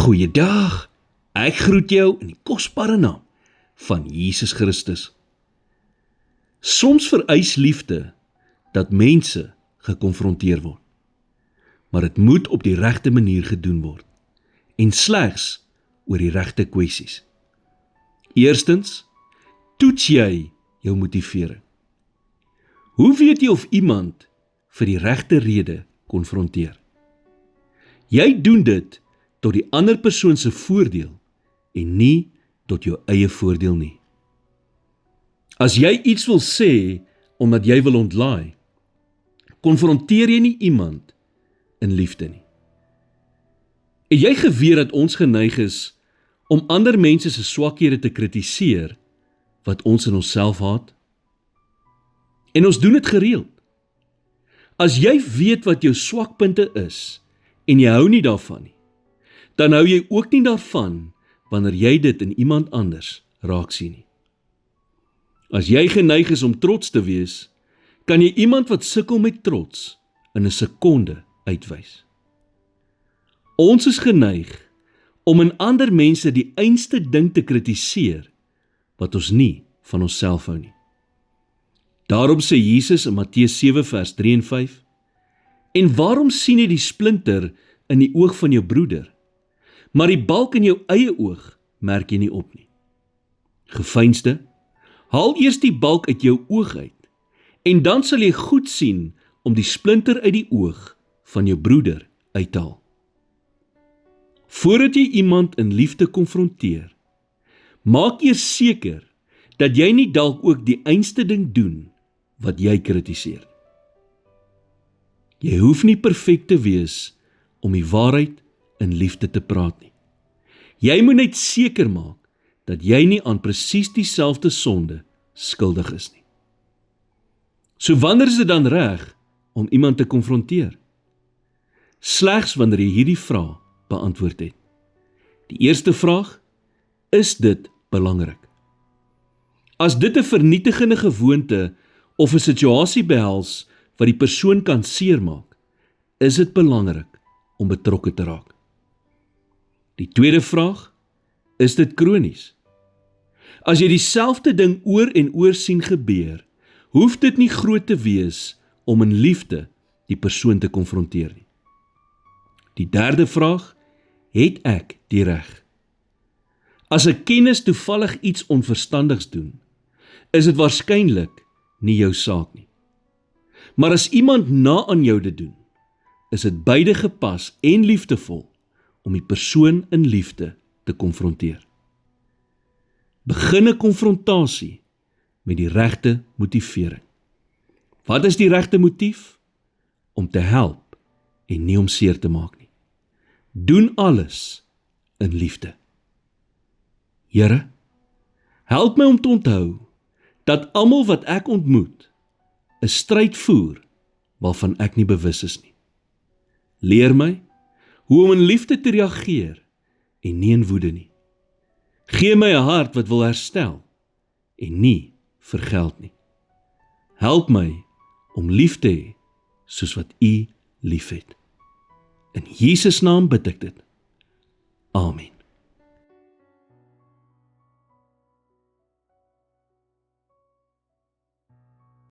Goeiedag, ek groet jou in die kosbare naam van Jesus Christus. Soms vereis liefde dat mense gekonfronteer word, maar dit moet op die regte manier gedoen word en slegs oor die regte kwessies. Eerstens, toets jy jou motivering. Hoe weet jy of iemand vir die regte rede konfronteer? Jy doen dit tot die ander persoon se voordeel en nie tot jou eie voordeel nie. As jy iets wil sê omdat jy wil ontlaai, konfronteer jy nie iemand in liefde nie. En jy geweet dat ons geneig is om ander mense se swakhede te kritiseer wat ons in onsself haat? En ons doen dit gereeld. As jy weet wat jou swakpunte is en jy hou nie daarvan nie, dan hou jy ook nie daarvan wanneer jy dit in iemand anders raak sien nie. As jy geneig is om trots te wees, kan jy iemand wat sukkel met trots in 'n sekonde uitwys. Ons is geneig om in ander mense die einste ding te kritiseer wat ons nie van onsself hou nie. Daarom sê Jesus in Matteus 7 vers 3 en 5, en waarom sien jy die splinter in die oog van jou broeder, maar die balk in jou eie oog merk jy nie op nie? Geveinsde, haal eers die balk uit jou oog uit, en dan sal jy goed sien om die splinter uit die oog van jou broeder uit te haal. Voordat jy iemand in liefde konfronteer, maak eers seker dat jy nie dalk ook die einste ding doen wat jy kritiseer. Jy hoef nie perfek te wees om die waarheid in liefde te praat nie. Jy moet net seker maak dat jy nie aan presies dieselfde sonde skuldig is nie. So wanneer is dit dan reg om iemand te konfronteer? Slegs wanneer jy hierdie vraag beantwoord het. Die eerste vraag, is dit belangrik? As dit 'n vernietigende gewoonte of 'n situasie behels wat die persoon kan seermaak, is dit belangrik om betrokke te raak. Die tweede vraag, is dit kronies? As jy dieselfde ding oor en oor sien gebeur, hoef dit nie groot te wees om in liefde die persoon te konfronteer nie. Die derde vraag, het ek die reg? As 'n kennis toevallig iets onverstandigs doen, is dit waarskynlik nie jou saak nie. Maar as iemand na aan jou dit doen, is dit beide gepas en liefdevol om die persoon in liefde te konfronteer. Begin 'n konfrontasie met die regte motivering. Wat is die regte motief? Om te help en nie om seer te maak nie. Doen alles in liefde. Here, help my om te onthou dat almal wat ek ontmoet 'n stryd voer waarvan ek nie bewus is nie. Leer my hoe om in liefde te reageer en nie in woede nie. Gee my 'n hart wat wil herstel en nie vergeld nie. Help my om lief te hê soos wat U liefhet. In Jesus naam bid ek dit. Amen.